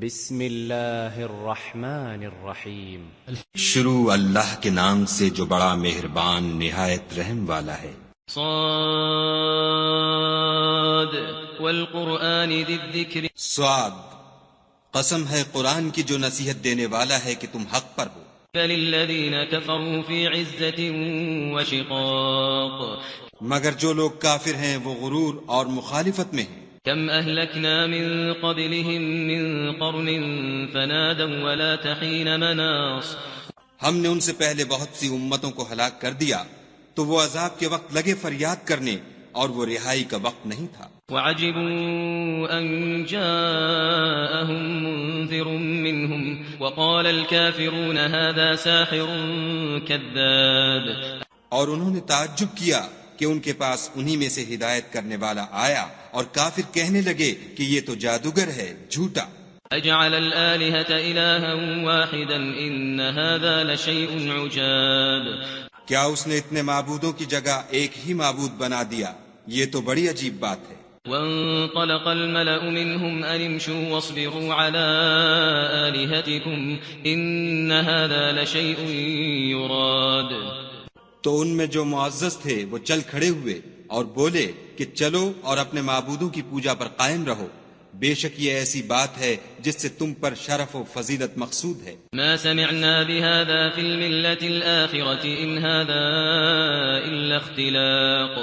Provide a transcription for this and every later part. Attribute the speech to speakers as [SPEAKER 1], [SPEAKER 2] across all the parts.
[SPEAKER 1] بسم اللہ الرحمن الرحیم
[SPEAKER 2] شروع اللہ کے نام سے جو بڑا مہربان نہایت رحم والا ہے۔
[SPEAKER 3] صاد والقرآن ذی الذکر،
[SPEAKER 2] صاد، قسم ہے قرآن کی جو نصیحت دینے والا ہے کہ تم حق پر ہو۔
[SPEAKER 3] فللذین کفروا فی عزت وشقاق،
[SPEAKER 2] مگر جو لوگ کافر ہیں وہ غرور اور مخالفت میں ہیں۔
[SPEAKER 3] کم اہلکنا من قبلہم من قرن فنادوا ولا تحین مناص،
[SPEAKER 2] ہم نے ان سے پہلے بہت سی امتوں کو ہلاک کر دیا تو وہ عذاب کے وقت لگے فریاد کرنے اور وہ رہائی کا وقت نہیں تھا۔
[SPEAKER 3] وعجبوا ان جاءهم منذر منهم وقال الكافرون هذا ساحر كذاب،
[SPEAKER 2] اور انہوں نے تعجب کیا کہ ان کے پاس انہی میں سے ہدایت کرنے والا آیا اور کافر کہنے لگے کہ یہ تو جادوگر ہے، جھوٹا۔
[SPEAKER 3] اجعل الآلهة إلها واحدا ان هذا لشيء عجاب،
[SPEAKER 2] کیا اس نے اتنے معبودوں کی جگہ ایک ہی معبود بنا دیا؟ یہ تو بڑی عجیب بات ہے۔
[SPEAKER 3] وانطلق الملأ منهم ان امشوا واصبروا على آلهتكم ان هذا لشيء يراد،
[SPEAKER 2] تو ان میں جو معزز تھے وہ چل کھڑے ہوئے اور بولے کہ چلو اور اپنے معبودوں کی پوجا پر قائم رہو، بے شک یہ ایسی بات ہے جس سے تم پر شرف و فضیلت مقصود ہے۔
[SPEAKER 3] ما سمعنا بهذا في الملة الآخرة ان هذا الا اختلاق،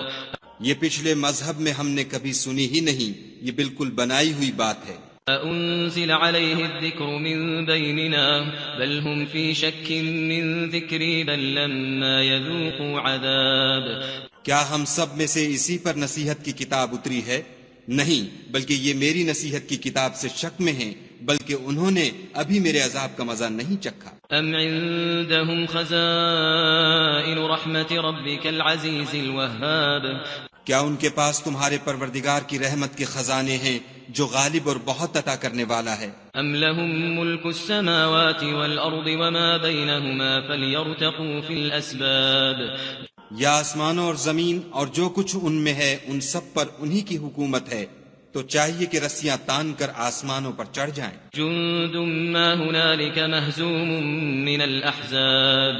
[SPEAKER 2] یہ پچھلے مذہب میں ہم نے کبھی سنی ہی نہیں، یہ بالکل بنائی ہوئی بات ہے۔
[SPEAKER 3] أأنزل عليه الذكر من بيننا بل هم في شك من ذكري بل لما يذوقوا عذاب،
[SPEAKER 2] کیا ہم سب میں سے اسی پر نصیحت کی کتاب اتری ہے؟ نہیں، بلکہ یہ میری نصیحت کی کتاب سے شک میں ہیں، بلکہ انہوں نے ابھی میرے عذاب کا مزہ نہیں چکھا۔
[SPEAKER 3] ام عندهم خزائن رحمت ربك العزيز الوهاب،
[SPEAKER 2] کیا ان کے پاس تمہارے پروردگار کی رحمت کے خزانے ہیں جو غالب اور بہت عطا کرنے والا ہے؟
[SPEAKER 3] ام لهم ملك السماوات والارض وما بينهما فليرتقوا في الاسباب،
[SPEAKER 2] یا آسمانوں اور زمین اور جو کچھ ان میں ہے ان سب پر انہی کی حکومت ہے، تو چاہیے کہ رسیاں تان کر آسمانوں پر چڑھ جائیں۔
[SPEAKER 3] جند ما هنالك مهزوم من الاحزاب،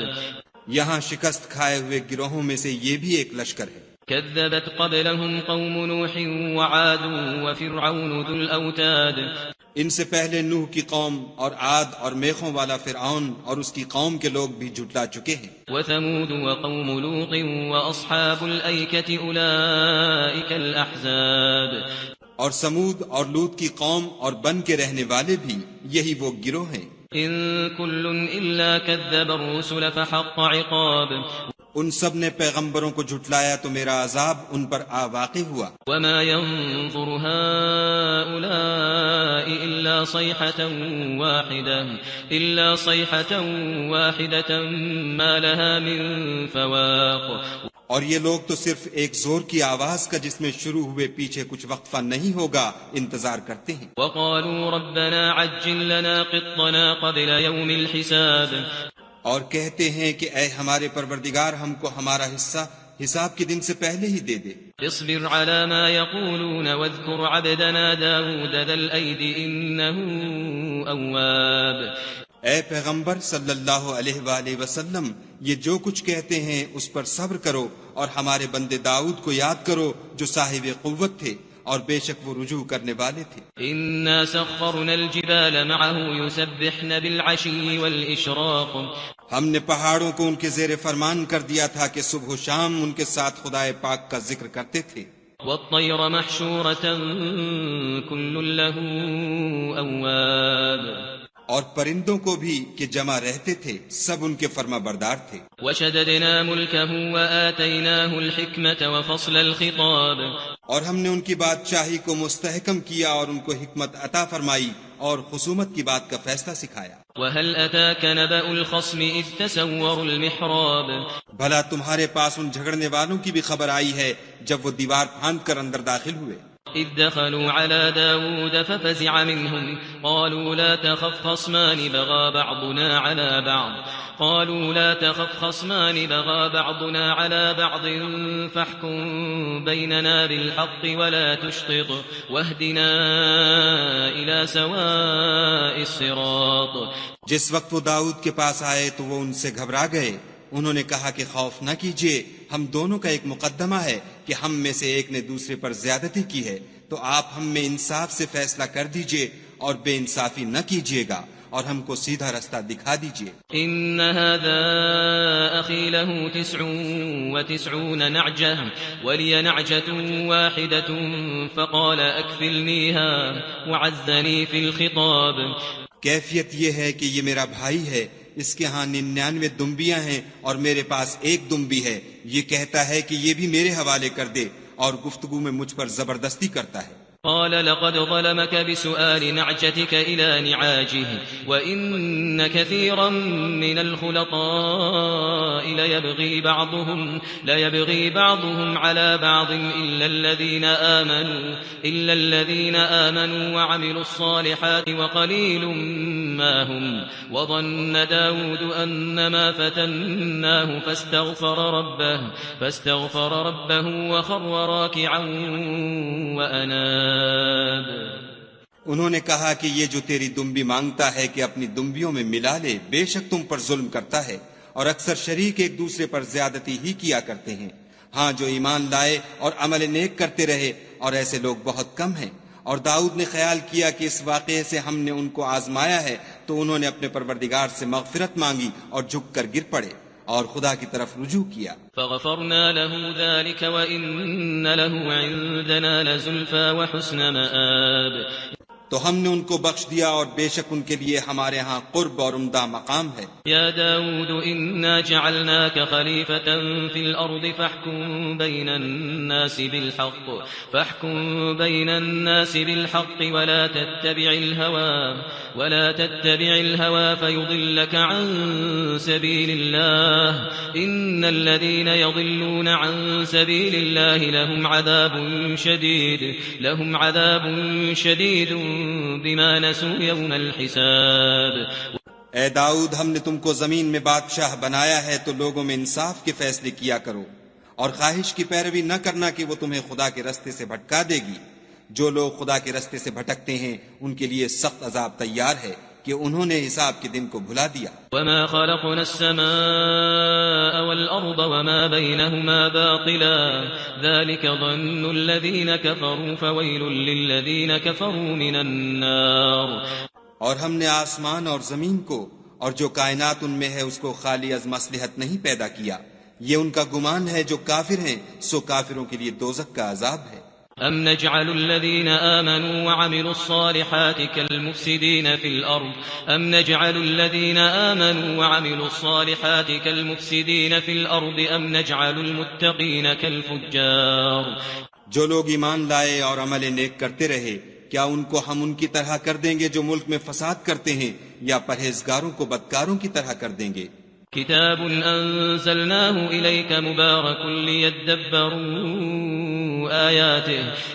[SPEAKER 2] یہاں شکست کھائے ہوئے گروہوں میں سے یہ بھی ایک لشکر ہے۔
[SPEAKER 3] كذبت قبلهم قوم نوح وعاد وفرعون ذو الأوتاد،
[SPEAKER 2] ان سے پہلے نوح کی قوم اور عاد اور میخوں والا فرعون اور اس کی قوم کے لوگ بھی جھٹلا چکے ہیں۔
[SPEAKER 3] وثمود وقوم لوط وأصحاب الأيكة أولئك الأحزاب،
[SPEAKER 2] اور سمود اور لوط کی قوم اور بن کے رہنے والے بھی یہی وہ گروہ ہیں۔
[SPEAKER 3] إن كل إلا كذب الرسل فحق عقاب،
[SPEAKER 2] ان سب نے پیغمبروں کو جھٹلایا تو میرا عذاب ان پر واقع ہوا۔
[SPEAKER 3] وما ينظر هؤلاء إلا صيحة واحدة ما لها من فواق،
[SPEAKER 2] اور یہ لوگ تو صرف ایک زور کی آواز کا جس میں شروع ہوئے پیچھے کچھ وقفہ نہیں ہوگا انتظار کرتے ہیں۔
[SPEAKER 3] وقالوا ربنا عجل لنا قطنا قبل يوم الحساب،
[SPEAKER 2] اور کہتے ہیں کہ اے ہمارے پروردگار ہم کو ہمارا حصہ حساب کے دن سے پہلے ہی دے دے۔
[SPEAKER 3] اصبر على ما يقولون واذكر عبدنا داود ذا الأيد إنه أواب،
[SPEAKER 2] اے پیغمبر صلی اللہ علیہ وآلہ وسلم یہ جو کچھ کہتے ہیں اس پر صبر کرو، اور ہمارے بندے داؤد کو یاد کرو جو صاحب قوت تھے اور بے شک وہ رجوع کرنے والے تھے۔
[SPEAKER 3] إنا سخرنا الجبال معه يسبحن بالعشي والإشراق،
[SPEAKER 2] ہم نے پہاڑوں کو ان کے زیر فرمان کر دیا تھا کہ صبح و شام ان کے ساتھ خدائے پاک کا ذکر کرتے تھے۔
[SPEAKER 3] والطير محشورة كل له أواب،
[SPEAKER 2] اور پرندوں کو بھی کہ جمع رہتے تھے سب ان کے فرما بردار تھے۔
[SPEAKER 3] وشددنا ملكه وآتيناه الحكمة وفصل الخطاب،
[SPEAKER 2] اور ہم نے ان کی بادشاہی کو مستحکم کیا اور ان کو حکمت عطا فرمائی اور خصومت کی بات کا فیصلہ سکھایا۔
[SPEAKER 3] وهل أتاك نبأ الخصم إذ تسوروا المحراب،
[SPEAKER 2] بھلا تمہارے پاس ان جھگڑنے والوں کی بھی خبر آئی ہے جب وہ دیوار پھاند کر اندر داخل ہوئے۔
[SPEAKER 3] إذ دخلوا على داود ففزع منهم قالوا لا تخف خصمان بغى بعضنا على بعض فاحكم بيننا بالحق ولا تشطط واهدنا إلى سواء الصراط.
[SPEAKER 2] جس وقت وہ داؤد کے پاس آئے تو وہ ان سے گھبرا گئے. انہوں نے کہا کہ خوف نہ کیجیے، ہم دونوں کا ایک مقدمہ ہے کہ ہم میں سے ایک نے دوسرے پر زیادتی کی ہے، تو آپ ہم میں انصاف سے فیصلہ کر دیجیے اور بے انصافی نہ کیجیے گا اور ہم کو سیدھا رستہ دکھا دیجیے.
[SPEAKER 3] ان هذا اخي له 99 نعجة ولي نعجة واحدة فقال اكفلنيها وعزني في الخطاب.
[SPEAKER 2] کیفیت یہ ہے کہ یہ میرا بھائی ہے، اس کے ہاں 99 دمبیاں ہیں اور میرے پاس ایک دمبی ہے، یہ کہتا ہے کہ یہ بھی میرے حوالے کر دے اور گفتگو میں مجھ پر زبردستی کرتا ہے.
[SPEAKER 3] قال لقد ظلمك بسؤال نعجتك إلى نعاجه وإن كثيرا من الخلطاء ليبغي بعضهم على بعض إلا الذين آمنوا وعملوا الصالحات وقليل ما هم. وظن داود أنما فتناه فاستغفر ربه وخر راكعا وأناب.
[SPEAKER 2] انہوں نے کہا کہ یہ جو تیری دمبی مانگتا ہے کہ اپنی دمبیوں میں ملا لے، بے شک تم پر ظلم کرتا ہے اور اکثر شریک ایک دوسرے پر زیادتی ہی کیا کرتے ہیں. ہاں جو ایمان لائے اور عمل نیک کرتے رہے، اور ایسے لوگ بہت کم ہیں. اور داؤد نے خیال کیا کہ اس واقعے سے ہم نے ان کو آزمایا ہے، تو انہوں نے اپنے پروردگار سے مغفرت مانگی اور جھک کر گر پڑے اور خدا کی طرف رجوع کیا.
[SPEAKER 3] فغفرنا له ذلك وإن له عندنا لزلفى وحسن مآب.
[SPEAKER 2] تو ہم نے ان کو بخش دیا اور بے شک ان کے لیے ہمارے ہاں قرب اور عمدہ مقام ہے.
[SPEAKER 3] يا داود إنا جعلناك خليفة في الأرض فاحكم بين الناس بالحق ولا تتبع الهوى فيضلك عن سبيل الله. إن الذين يضلون عن سبيل الله لهم عذاب شديد بما نسوا يوم الحساب.
[SPEAKER 2] اے داؤد، ہم نے تم کو زمین میں بادشاہ بنایا ہے تو لوگوں میں انصاف کے فیصلے کیا کرو اور خواہش کی پیروی نہ کرنا کہ وہ تمہیں خدا کے رستے سے بھٹکا دے گی. جو لوگ خدا کے رستے سے بھٹکتے ہیں ان کے لیے سخت عذاب تیار ہے کہ انہوں نے حساب کے دن کو بھلا دیا.
[SPEAKER 3] وما خلقنا السماء والأرض وما بينهما باطلا ذلك ظن الذين كفروا فويل للذين كفروا من النار.
[SPEAKER 2] اور ہم نے آسمان اور زمین کو اور جو کائنات ان میں ہے اس کو خالی از مصلحت نہیں پیدا کیا. یہ ان کا گمان ہے جو کافر ہیں، سو کافروں کے لیے دوزخ کا عذاب ہے.
[SPEAKER 3] أم نجعل الذين آمنوا وعملوا الصالحات كالمفسدين في الأرض أم نجعل المتقين كالفجار.
[SPEAKER 2] جو لوگ ایمان لائے اور عمل نیک کرتے رہے، کیا ان کو ہم ان کی طرح کر دیں گے جو ملک میں فساد کرتے ہیں، یا پرہیزگاروں کو بدکاروں کی طرح کر دیں گے؟
[SPEAKER 3] كتاب أنزلناه إليك مبارك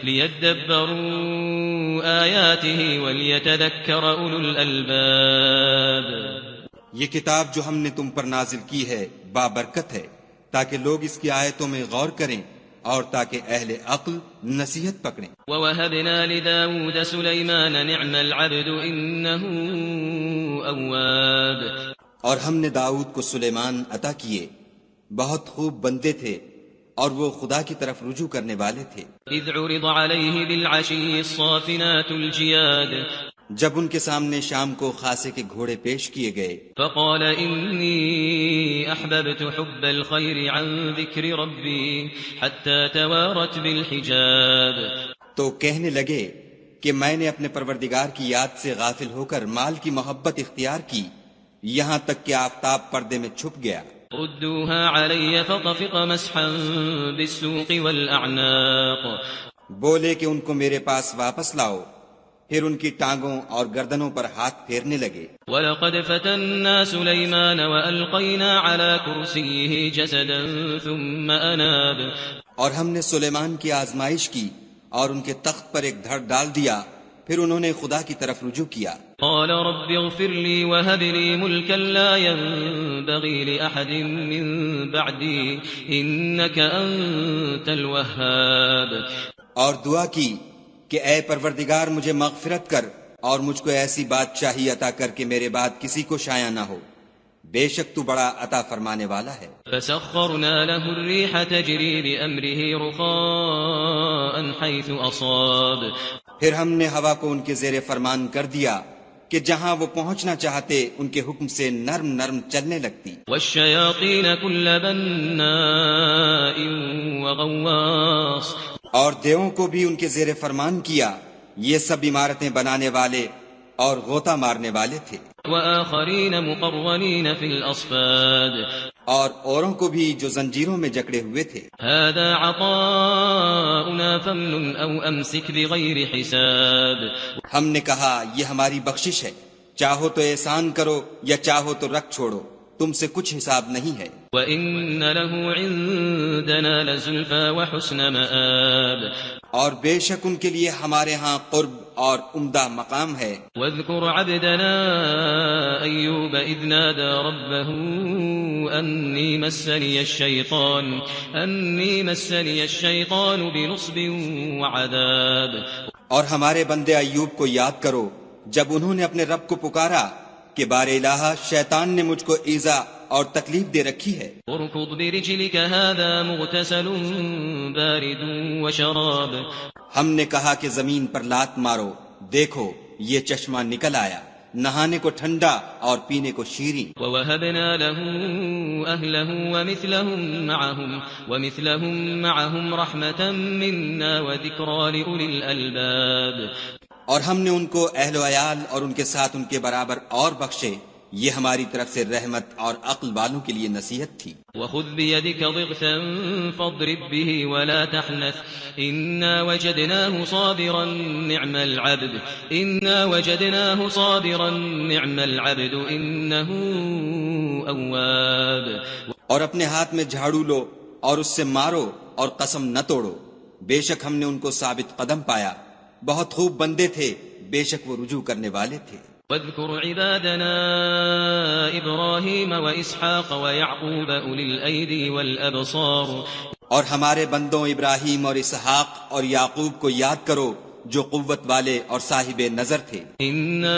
[SPEAKER 3] ليدبروا آياته وليتذكر أولو الألباب.
[SPEAKER 2] یہ کتاب جو ہم نے تم پر نازل کی ہے بابرکت ہے تاکہ لوگ اس کی آیتوں میں غور کریں اور تاکہ اہل عقل نصیحت پکڑیں.
[SPEAKER 3] وَوَهَبْنَا لِدَاوُودَ سُلَيْمَانَ نِعْمَ الْعَبْدُ إِنَّهُ أَوَّابٌ.
[SPEAKER 2] اور ہم نے داؤد کو سلیمان عطا کیے، بہت خوب بندے تھے اور وہ خدا کی طرف رجوع کرنے والے تھے.
[SPEAKER 3] إِذْ عُرِضَ عَلَيْهِ بِالْعَشِيِّ الصَّافِنَاتُ الْجِيَادُ.
[SPEAKER 2] جب ان کے سامنے شام کو خاصے کے گھوڑے پیش کیے گئے.
[SPEAKER 3] فقال إني أحببت حب الخير عن ذكر ربي حتى توارت بالحجاب.
[SPEAKER 2] تو کہنے لگے کہ میں نے اپنے پروردگار کی یاد سے غافل ہو کر مال کی محبت اختیار کی، یہاں تک کہ آفتاب پردے میں چھپ گیا.
[SPEAKER 3] ردوها علي فطفق مسحا بالسوق والأعناق.
[SPEAKER 2] بولے کہ ان کو میرے پاس واپس لاؤ، پھر ان کی ٹانگوں اور گردنوں پر ہاتھ پھیرنے لگے.
[SPEAKER 3] وَلَقَدْ فَتَنَّا سُلَيْمَانَ وَأَلْقَيْنَا عَلَى كُرْسِيِّهِ جَسَدًا ثُمَّ أَنَابَ.
[SPEAKER 2] اور ہم نے سلیمان کی آزمائش کی اور ان کے تخت پر ایک دھڑ ڈال دیا، پھر انہوں نے خدا کی طرف رجوع کیا۔
[SPEAKER 3] قال رب اغفر لي وهب لي ملكا لا ينبغي لأحد من بعدي إنك أنت الوهاب۔
[SPEAKER 2] اور دعا کی کہ اے پروردگار مجھے مغفرت کر اور مجھ کو ایسی بادشاہی عطا کر کہ میرے بعد کسی کو شایع نہ ہو، بے شک تو بڑا عطا فرمانے والا ہے۔
[SPEAKER 3] فسخرنا له الريح تجري بأمره رخاء حيث أصاب۔
[SPEAKER 2] پھر ہم نے ہوا کو ان کے زیر فرمان کر دیا کہ جہاں وہ پہنچنا چاہتے ان کے حکم سے نرم نرم چلنے لگتی۔
[SPEAKER 3] والشياطين كل بناء وغواص۔
[SPEAKER 2] اور دیووں کو بھی ان کے زیر فرمان کیا، یہ سب عمارتیں بنانے والے اور غوطہ مارنے والے تھے۔
[SPEAKER 3] وآخرين مقرنين في الأصفاد۔
[SPEAKER 2] اور اوروں کو بھی جو زنجیروں میں جکڑے ہوئے تھے۔
[SPEAKER 3] هذا عطاؤنا فامنن أو أمسك بغير حساب۔
[SPEAKER 2] ہم نے کہا یہ ہماری بخشش ہے، چاہو تو احسان کرو یا چاہو تو رکھ چھوڑو، تم سے کچھ حساب نہیں ہے۔
[SPEAKER 3] وَإِنَّ لَهُ عِندَنَا لَزُلْفَىٰ وَحُسْنَ مَآبٍ۔
[SPEAKER 2] اور بے شک ان کے لیے ہمارے ہاں قرب اور عمدہ مقام ہے۔
[SPEAKER 3] وَاذْكُرْ عَبْدَنَا أَيُّوبَ إِذْ نَادَىٰ رَبَّهُ أَنِّي مَسَّنِيَ الشَّيْطَانُ بِنُصْبٍ وَعَذَابٍ۔
[SPEAKER 2] اور ہمارے بندے ایوب کو یاد کرو جب انہوں نے اپنے رب کو پکارا کہ بار الہ شیطان نے مجھ کو ایذا اور تکلیف دے رکھی ہے۔
[SPEAKER 3] اركض برجلك هذا مغتسل بارد وشراب۔
[SPEAKER 2] ہم نے کہا کہ زمین پر لات مارو، دیکھو یہ چشمہ نکل آیا، نہانے کو ٹھنڈا اور پینے کو شیریں۔
[SPEAKER 3] ووهبنا له أهله ومثلهم معهم رحمة منا وذكرى لأولي الألباب۔
[SPEAKER 2] اور ہم نے ان کو اہل و عیال اور ان کے ساتھ ان کے برابر اور بخشے، یہ ہماری طرف سے رحمت اور عقل والوں کے لیے نصیحت تھی۔
[SPEAKER 3] وخذ بيدك ضغثا فاضرب به ولا تحنث إنا وجدناه صابرا نعم العبد إنه أواب۔
[SPEAKER 2] اور اپنے ہاتھ میں جھاڑو لو اور اس سے مارو اور قسم نہ توڑو، بے شک ہم نے ان کو ثابت قدم پایا، بہت خوب بندے تھے، بے شک وہ رجوع کرنے والے تھے۔
[SPEAKER 3] واذكر عبادنا إبراهيم وإسحاق ويعقوب أولي الأيدي والأبصار۔
[SPEAKER 2] اور ہمارے بندوں ابراہیم اور اسحاق اور یعقوب کو یاد کرو جو قوت والے اور صاحب نظر تھے۔
[SPEAKER 3] إنا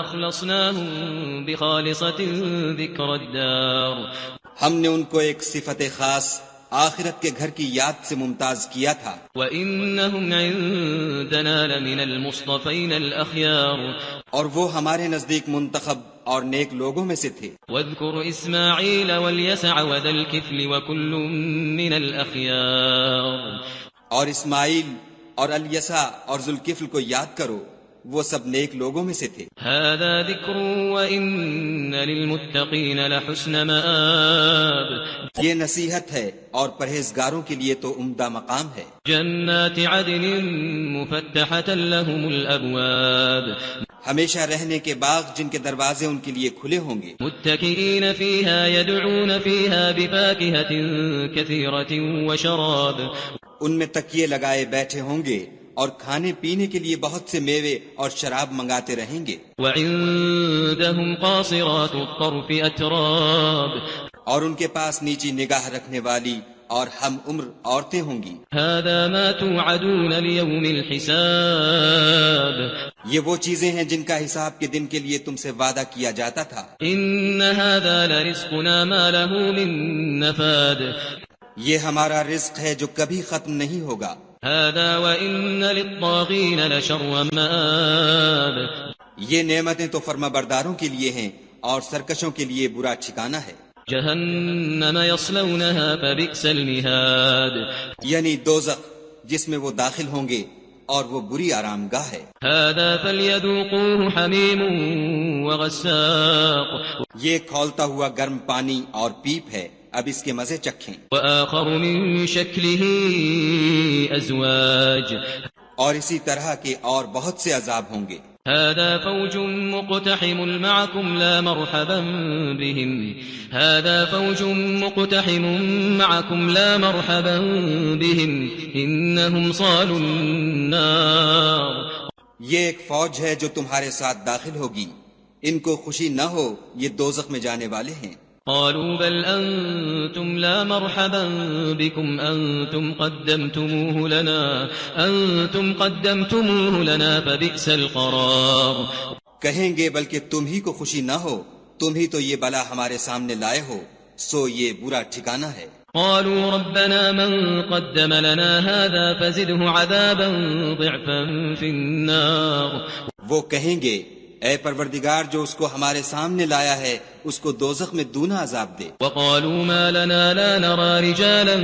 [SPEAKER 3] أخلصناهم بخالصة ذكر الدار۔
[SPEAKER 2] ہم نے ان کو ایک صفت خاص آخرت کے گھر کی یاد سے ممتاز کیا تھا۔
[SPEAKER 3] وَإِنَّهُمْ عِندَنَا لَمِنَ الْمُصْطَفَيْنَ الْأَخْيَارِ۔ اور
[SPEAKER 2] وہ ہمارے نزدیک منتخب اور نیک لوگوں میں سے تھے۔
[SPEAKER 3] وَاذْكُرْ إِسْمَاعِيلَ وَالْيَسَعَ وَذَا الْكِفْلِ وَكُلٌّ مِّنَ الْأَخْيَارِ۔
[SPEAKER 2] اور اسماعیل اور الیسع اور ذوالکفل کو یاد کرو، وہ سب نیک لوگوں میں سے تھے۔
[SPEAKER 3] هذا ذکر وَإِنَّ لِلْمُتَّقِينَ لَحُسْنَ مَآبٍ۔
[SPEAKER 2] یہ نصیحت ہے اور پرہیزگاروں کے لیے تو عمدہ مقام ہے۔
[SPEAKER 3] جنات عدن مفتحة لهم الأبواب۔
[SPEAKER 2] ہمیشہ رہنے کے باغ جن کے دروازے ان کے لیے کھلے ہوں گے۔
[SPEAKER 3] متكئين فيها يدعون فيها بفاكهة كثيرة وشراب۔
[SPEAKER 2] ان میں تکیے لگائے بیٹھے ہوں گے اور کھانے پینے کے لیے بہت سے میوے اور شراب منگاتے رہیں گے۔
[SPEAKER 3] وعندهم قاصرات الطرف أتراب۔
[SPEAKER 2] اور ان کے پاس نیچی نگاہ رکھنے والی اور ہم عمر عورتیں ہوں گی۔
[SPEAKER 3] هذا ما توعدون ليوم الحساب۔
[SPEAKER 2] یہ وہ چیزیں ہیں جن کا حساب کے دن کے لیے تم سے وعدہ کیا جاتا تھا۔
[SPEAKER 3] إن هذا لرزقنا ما له من نفاد۔
[SPEAKER 2] یہ ہمارا رزق ہے جو کبھی ختم نہیں ہوگا۔
[SPEAKER 3] هذا وإن للطاغين لشر مآب۔
[SPEAKER 2] یہ نعمتیں تو فرما برداروں کے لیے ہیں اور سرکشوں کے لیے برا ٹھکانہ ہے۔
[SPEAKER 3] جہنم یصلونها فبئس المہاد۔
[SPEAKER 2] یعنی دوزخ جس میں وہ داخل ہوں گے اور وہ بری آرام گاہ ہے۔
[SPEAKER 3] هذا فليذوقوه حمیم وغساق۔
[SPEAKER 2] یہ کھولتا ہوا گرم پانی اور پیپ ہے، اب اس کے مزے چکھیں۔
[SPEAKER 3] وآخر من شکلہ ازواج۔
[SPEAKER 2] اور اسی طرح کے اور بہت سے عذاب ہوں گے۔
[SPEAKER 3] هذا فوج مقتحم معكم لا مرحبا بهم هذا فوج مقتحم معكم لا مرحبا بهم إنهم صالوا النار.
[SPEAKER 2] یہ ایک فوج ہے جو تمہارے ساتھ داخل ہوگی، ان کو خوشی نہ ہو، یہ دوزخ میں جانے والے ہیں۔
[SPEAKER 3] قالوا بل أنتم لا مرحبا بكم أنتم قدمتموه لنا فبئس القرار.
[SPEAKER 2] کہیں گے بلکہ تم ہی کو خوشی نہ ہو، تم ہی تو یہ بلا ہمارے سامنے لائے ہو، سو یہ برا ٹھکانہ ہے۔
[SPEAKER 3] قالوا ربنا من قدم لنا هذا فزده عذابا ضعفا في النار.
[SPEAKER 2] وہ کہیں گے اے پروردگار جو اس کو ہمارے سامنے لایا ہے اس کو دوزخ میں دونا عذاب دے۔
[SPEAKER 3] وقالوا ما لنا لا نرى رجالا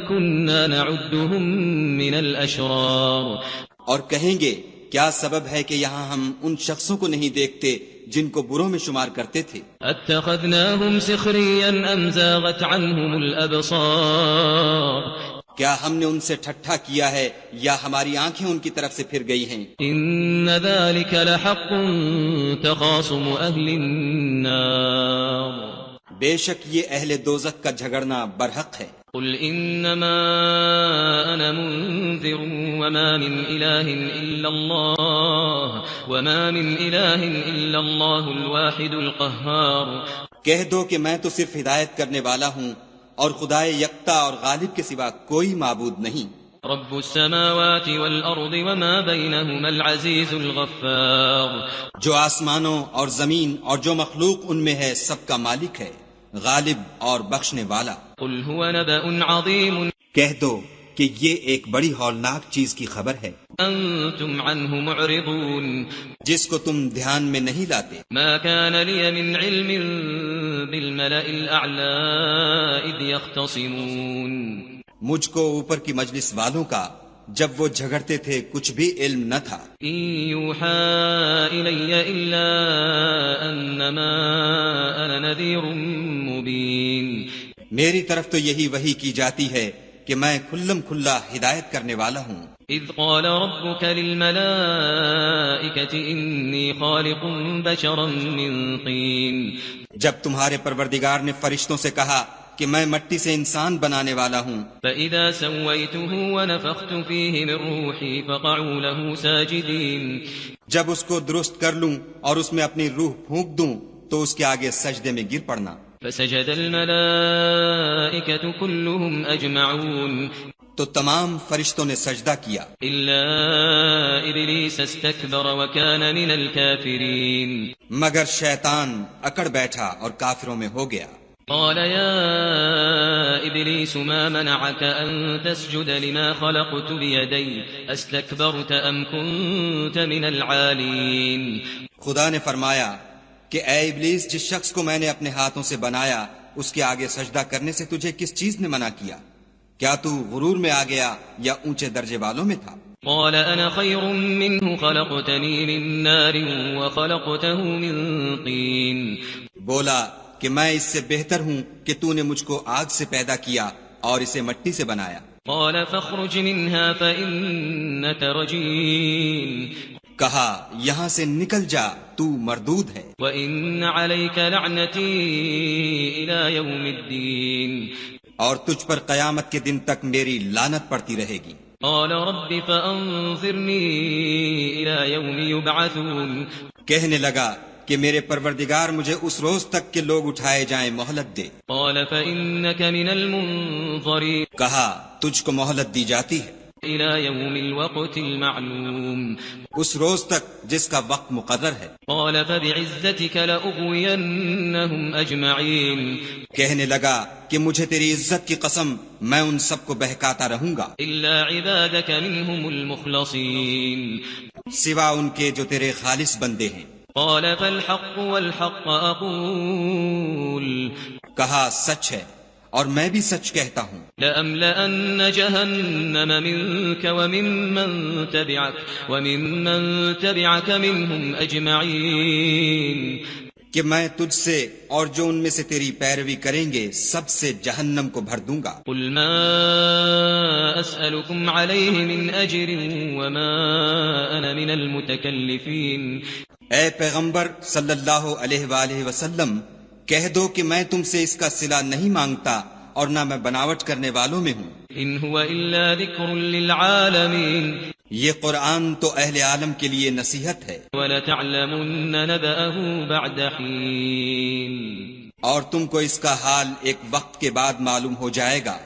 [SPEAKER 3] كنا نعدهم من الأشرار.
[SPEAKER 2] اور کہیں گے کیا سبب ہے کہ یہاں ہم ان شخصوں کو نہیں دیکھتے جن کو بروں میں شمار کرتے تھے۔
[SPEAKER 3] اتخذناهم سخريا ام زاغت عنهم الابصار.
[SPEAKER 2] کیا ہم نے ان سے ٹھٹھا کیا ہے یا ہماری آنکھیں ان کی طرف سے پھر گئی ہیں؟
[SPEAKER 3] ان ذلك لحق تخاصم اهل النار.
[SPEAKER 2] بے شک یہ اہل دوزخ کا جھگڑنا برحق ہے۔
[SPEAKER 3] قل انما انا منذر وما من اله الا الله الواحد القهار.
[SPEAKER 2] کہہ دو کہ میں تو صرف ہدایت کرنے والا ہوں اور خدائے یکتا اور غالب کے سوا کوئی معبود نہیں۔
[SPEAKER 3] رب السماوات والارض وما بينهما العزيز الغفار.
[SPEAKER 2] جو آسمانوں اور زمین اور جو مخلوق ان میں ہے سب کا مالک ہے، غالب اور بخشنے والا۔
[SPEAKER 3] قل هو نبأ عظيم.
[SPEAKER 2] کہہ دو کہ یہ ایک بڑی ہولناک چیز کی خبر ہے،
[SPEAKER 3] انتم عنه معرضون.
[SPEAKER 2] جس کو تم دھیان میں نہیں لاتے۔
[SPEAKER 3] ما كان لي من علم بالملأ الأعلى إذ يختصمون.
[SPEAKER 2] مجھ کو اوپر کی مجلس والوں کا جب وہ جھگڑتے تھے کچھ بھی علم نہ تھا۔
[SPEAKER 3] إن يوحى إلي إلا أنما أنا نذير مبين.
[SPEAKER 2] میری طرف تو یہی وحی کی جاتی ہے کہ میں کھلم کھلا ہدایت کرنے والا ہوں۔
[SPEAKER 3] إذ قال ربك للملائكة إني خالق بشرا من طين.
[SPEAKER 2] جب تمہارے پروردگار نے فرشتوں سے کہا کہ میں مٹی سے انسان بنانے والا ہوں،
[SPEAKER 3] فإذا سويته ونفخت فيه من روحي فقعوا له ساجدين.
[SPEAKER 2] جب اس کو درست کر لوں اور اس میں اپنی روح پھونک دوں تو اس کے آگے سجدے میں گر پڑنا۔
[SPEAKER 3] فسجد الملائكة كلهم أجمعون.
[SPEAKER 2] تو تمام فرشتوں نے سجدہ کیا
[SPEAKER 3] إلا إبليس استكبر وكان من الكافرين.
[SPEAKER 2] مگر شیطان اکڑ بیٹھا اور کافروں میں ہو گیا۔
[SPEAKER 3] قال يا إبليس ما منعك أن تسجد لما خلقت بيدي استكبرت أم كنت من العالين.
[SPEAKER 2] خدا نے فرمایا کہ اے ابلیس، جس شخص کو میں نے اپنے ہاتھوں سے بنایا اس کے آگے سجدہ کرنے سے تجھے کس چیز نے منع کیا؟ کیا تو غرور میں آ گیا یا اونچے درجے والوں میں تھا؟
[SPEAKER 3] قال أنا خير منه خلقتني من نار وخلقته من طين.
[SPEAKER 2] بولا کہ میں اس سے بہتر ہوں کہ تو نے مجھ کو آگ سے پیدا کیا اور اسے مٹی سے بنایا۔
[SPEAKER 3] قال فاخرج منها فإنك رجيم.
[SPEAKER 2] کہا یہاں سے نکل جا، تو مردود ہے۔
[SPEAKER 3] وإن عليك لعنتي إلى يوم الدين.
[SPEAKER 2] اور تجھ پر قیامت کے دن تک میری لعنت پڑتی رہے گی۔
[SPEAKER 3] قال رب فأنظرني إلى يوم يبعثون.
[SPEAKER 2] کہنے لگا کہ میرے پروردگار مجھے اس روز تک کہ لوگ اٹھائے جائیں مہلت دے۔
[SPEAKER 3] قال فإنك من المنظرين.
[SPEAKER 2] کہا تجھ کو مہلت دی جاتی ہے
[SPEAKER 3] إلى يوم الوقت المعلوم.
[SPEAKER 2] اس روز تک جس کا وقت مقرر ہے۔
[SPEAKER 3] قال فبعزتك لأغوينهم أجمعين.
[SPEAKER 2] کہنے لگا کہ مجھے تیری عزت کی قسم میں ان سب کو بہکاتا رہوں گا
[SPEAKER 3] إلا عبادك منهم المخلصين.
[SPEAKER 2] سوا ان کے جو تیرے خالص بندے ہیں۔
[SPEAKER 3] قال فالحق والحق أقول.
[SPEAKER 2] کہا سچ ہے اور میں بھی سچ کہتا ہوں۔
[SPEAKER 3] لأملأن جهنم منك وممن تبعك منهم أجمعين.
[SPEAKER 2] کہ میں تجھ سے اور جو ان میں سے تیری پیروی کریں گے سب سے جہنم کو بھر دوں گا۔
[SPEAKER 3] قل ما أسألكم عليه من أجر وما أنا من المتكلفين.
[SPEAKER 2] اے پیغمبر صلی اللہ علیہ وآلہ وسلم، کہہ دو کہ میں تم سے اس کا صلہ نہیں مانگتا اور نہ میں بناوٹ کرنے والوں میں ہوں۔
[SPEAKER 3] ان هو الا ذکر للعالمین،
[SPEAKER 2] یہ قرآن تو اہل عالم کے لیے نصیحت ہے۔
[SPEAKER 3] وَلَتَعْلَمُنَّ نَبَأَهُ بَعْدَ حِينٍ،
[SPEAKER 2] اور تم کو اس کا حال ایک وقت کے بعد معلوم ہو جائے گا۔